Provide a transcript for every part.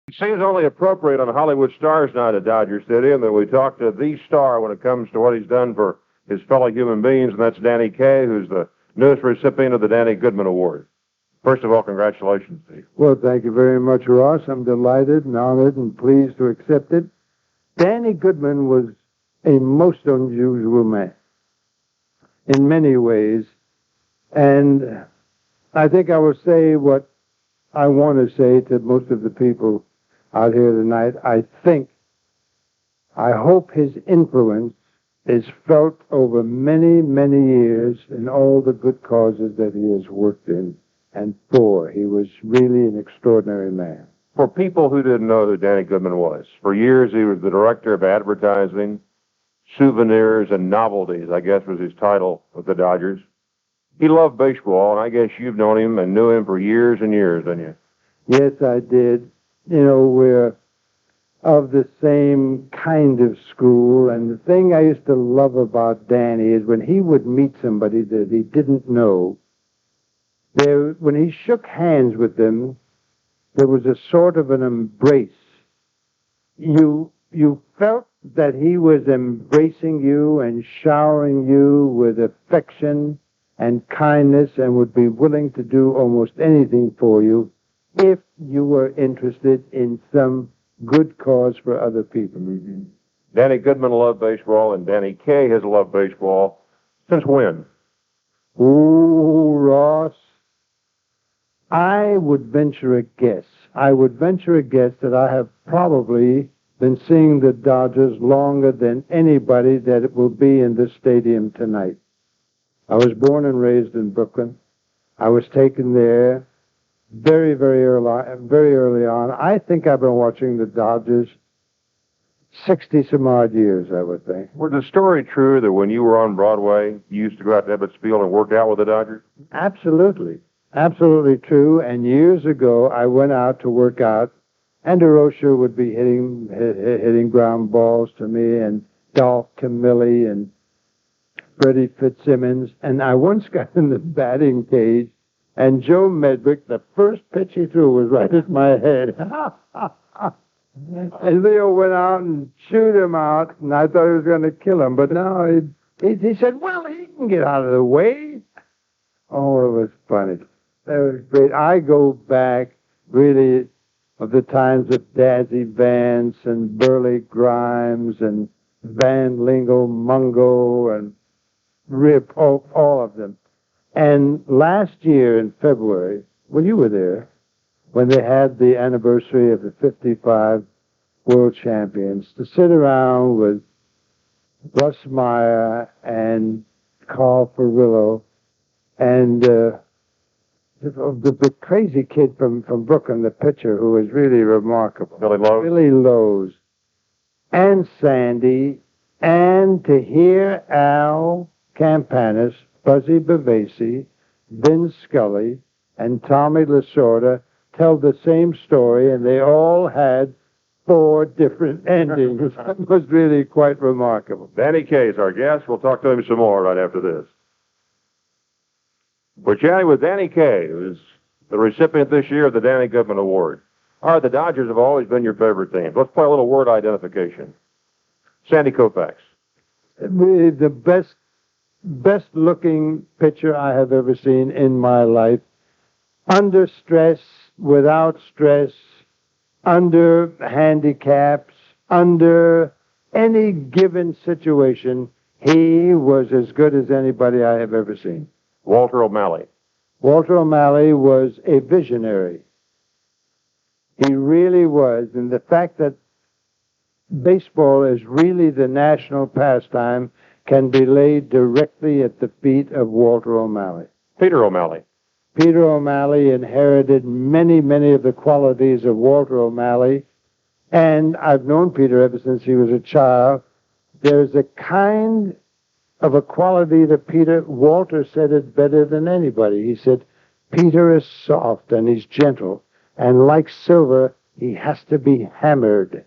It seems only appropriate on Hollywood Stars Night at Dodger Stadium that we talk to the star when it comes to what he's done for his fellow human beings, and that's Danny Kaye, who's the newest recipient of the Danny Goodman Award. First of all, congratulations to you. Well, thank you very much, Ross. I'm delighted and honored and pleased to accept it. Danny Goodman was a most unusual man in many ways, and I think I will say what I want to say to most of the people out here tonight. I hope his influence is felt over many, many years in all the good causes that he has worked in and for. He was really an extraordinary man. For people who didn't know who Danny Goodman was, for years he was the director of advertising, souvenirs, and novelties, I guess was his title with the Dodgers. He loved baseball, and I guess you've known him and knew him for years and years, didn't you? Yes, I did. You know, we're of the same kind of school, and the thing I used to love about Danny is when he would meet somebody that he didn't know, when he shook hands with them, there was a sort of an embrace. You felt that he was embracing you and showering you with affection and kindness and would be willing to do almost anything for you if you were interested in some good cause for other people. Mm-hmm. Danny Goodman loved baseball, and Danny Kaye has loved baseball. Since when? Ooh, Ross, I would venture a guess. That I have probably been seeing the Dodgers longer than anybody that it will be in this stadium tonight. I was born and raised in Brooklyn. I was taken there very, very early on. I think I've been watching the Dodgers 60-some odd years, I would think. Was the story true that when you were on Broadway, you used to go out to Ebbets Field and work out with the Dodgers? Absolutely. Absolutely true. And years ago, I went out to work out, and DeRocher would be hitting ground balls to me, and Dolph Camilli, and Freddie Fitzsimmons. And I once got in the batting cage, and Joe Medwick, the first pitch he threw was right at my head. And Leo went out and chewed him out, and I thought he was going to kill him. But no, he said, well, he can get out of the way. Oh, it was funny. That was great. I go back, really, of the times of Dazzy Vance and Burley Grimes and Van Lingo Mungo and Rip, all of them. And last year in February, well, you were there, when they had the anniversary of the 55 world champions, to sit around with Russ Meyer and Carl Furillo and the crazy kid from Brooklyn, the pitcher, who was really remarkable. Billy Lowe's. And Sandy, and to hear Al Campanis, Buzzy Bavasi, Vin Scully, and Tommy Lasorda tell the same story, and they all had 4 different endings. It was really quite remarkable. Danny Kaye is our guest. We'll talk to him some more right after this. We're chatting with Danny Kaye, who's the recipient this year of the Danny Goodman Award. All right, the Dodgers have always been your favorite team. Let's play a little word identification. Sandy Koufax. The best looking pitcher I have ever seen in my life. Under stress, without stress, under handicaps, under any given situation, he was as good as anybody I have ever seen. Walter O'Malley. Walter O'Malley was a visionary. He really was. And the fact that baseball is really the national pastime can be laid directly at the feet of Walter O'Malley. Peter O'Malley. Peter O'Malley inherited many, many of the qualities of Walter O'Malley, and I've known Peter ever since he was a child. There's a kind of a quality that Walter said it better than anybody. He said, Peter is soft and he's gentle, and like silver, he has to be hammered.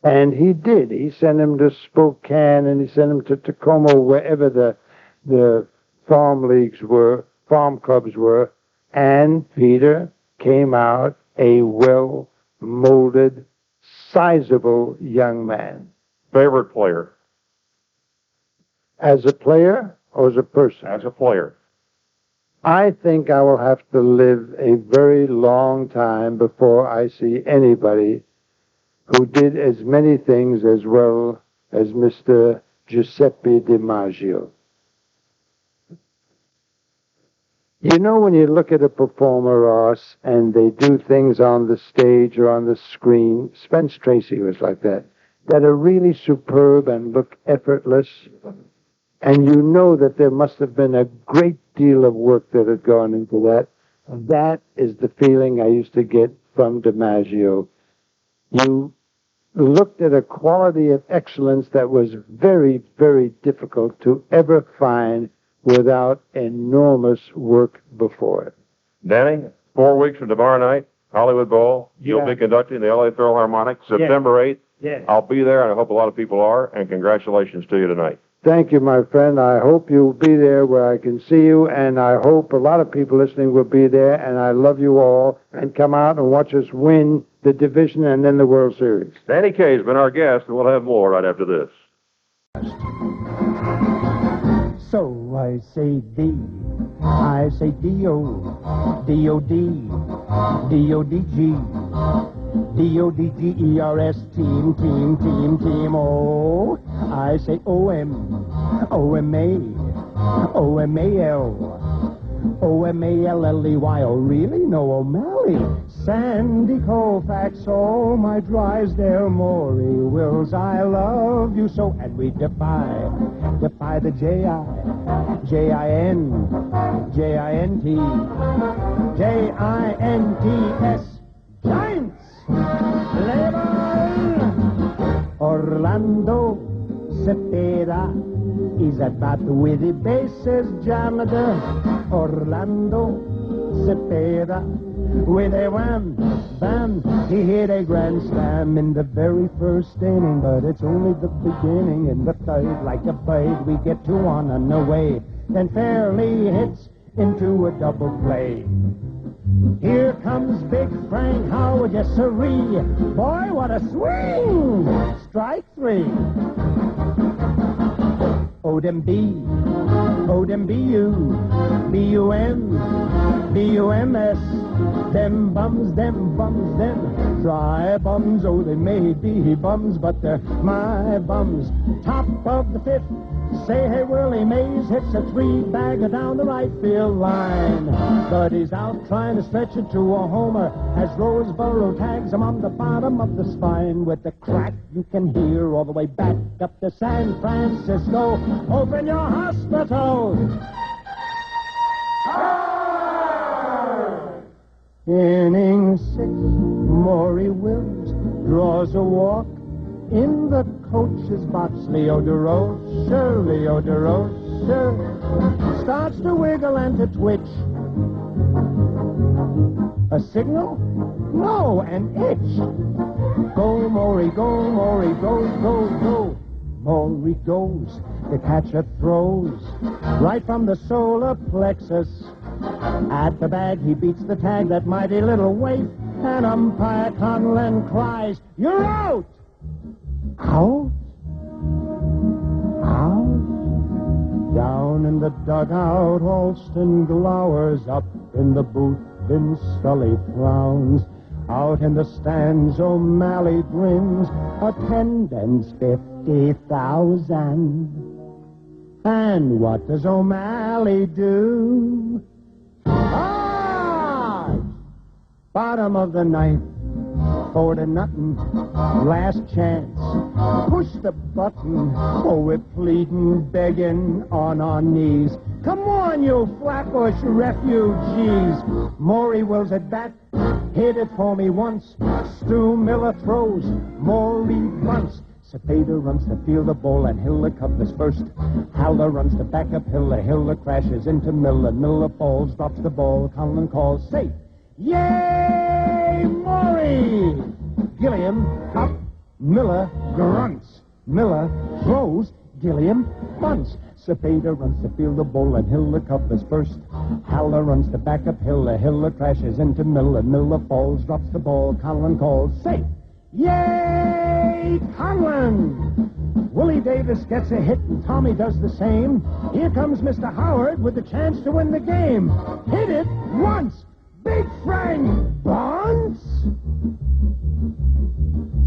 And he did. He sent him to Spokane, and he sent him to Tacoma, wherever the farm clubs were, and Peter came out a molded, sizable young man. Favorite player? As a player or as a person? As a player. I think I will have to live a very long time before I see anybody who did as many things as well as Mr. Giuseppe DiMaggio. You know, when you look at a performer, Ross, and they do things on the stage or on the screen, Spence Tracy was like that are really superb and look effortless, and you know that there must have been a great deal of work that had gone into that. That is the feeling I used to get from DiMaggio. You looked at a quality of excellence that was very, very difficult to ever find without enormous work before it. Danny, 4 weeks from tomorrow night, Hollywood Bowl. You'll be conducting the LA Philharmonic, September 8th. Yes. I'll be there, and I hope a lot of people are, and congratulations to you tonight. Thank you, my friend. I hope you'll be there where I can see you, and I hope a lot of people listening will be there, and I love you all, and come out and watch us win the division and then the World Series. Danny Kaye has been our guest, and we'll have more right after this. So I say D, I say D-O, D-O-D, D-O-D-G, D-O-D-G-E-R-S, team, team, team, team, oh. I say O-M, O-M-A, O-M-A-L, O-M-A-L-L-E-Y, oh really? No O'Malley. Sandy Colfax, oh my drives there, Maury Wills, I love you so. And we defy the J-I, J-I-N, J-I-N-T, J-I-N-T-S, Giants, Level, Orlando, Cepeda, is at bat with the bases jammed, Orlando, Cepeda, with a wham, bam, he hit a grand slam in the very first inning, but it's only the beginning. In the third, like a bird, we get 2 on and away, then fairly hits into a double play. Here comes Big Frank Howard, yes sirree, boy what a swing! Strike 3. O-dem B, O-dem B-U, B-U-M, B-U-M-S, them bums, them try bums, oh they may be bums, but they're my bums. Top of the 5th, say hey Whirly Mays hits a 3-bagger down the right field line, but he's out trying to stretch it to a homer as Roseboro tags him on the bottom of the spine with the crack you can hear all the way back up to San Francisco. Open your hospital. Inning 6, Maury Wills draws a walk in the coach's box. Leo DeRoche starts to wiggle and to twitch. A signal? No, an itch. Go, Maury, go, Maury, go, go, go. Maury goes, the catcher throws right from the solar plexus. At the bag, he beats the tag, that mighty little waif, and umpire Conlon cries, "You're out!" Out? Out? Down in the dugout, Alston glowers. Up in the booth, Vin Scully frowns. Out in the stands, O'Malley grins. Attendance 50,000. And what does O'Malley do? Bottom of the 9th, 4-0, last chance. Push the button. Oh, we're pleading, begging on our knees. Come on, you Flatbush refugees. Maury Wills at bat, hit it for me once. Stu Miller throws, Maury bunts. Cepeda runs to field the ball, and Hiller covers first. Haller runs to back up Hiller. Hiller crashes into Miller. Miller falls, drops the ball. Conlon calls safe. Yay, Maury! Gilliam up. Miller grunts. Miller throws. Gilliam bunts. Cepeda runs to field the ball and Hiller covers first. Haller runs to back up Hiller. Hiller crashes into Miller. Miller falls, drops the ball. Conlon calls, safe. Yay, Conlon! Willie Davis gets a hit and Tommy does the same. Here comes Mr. Howard with the chance to win the game. Hit it once. Big Frank bunts.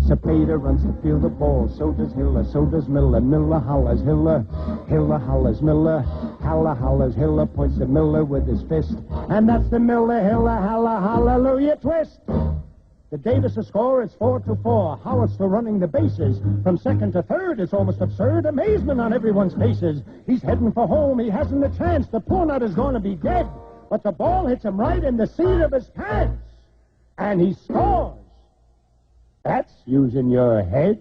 Cepeda runs to field the ball. So does Hiller. So does Miller. Miller hollers Hiller. Hiller hollers Miller. Haller hollers Hiller. Points to Miller with his fist. And that's the Miller Hiller Haller Hallelujah twist. The Davis score is 4-4. Howard still running the bases. From second to third, it's almost absurd. Amazement on everyone's faces. He's heading for home. He hasn't a chance. The poor nut is going to be dead. But the ball hits him right in the seat of his pants. And he scores. That's using your head.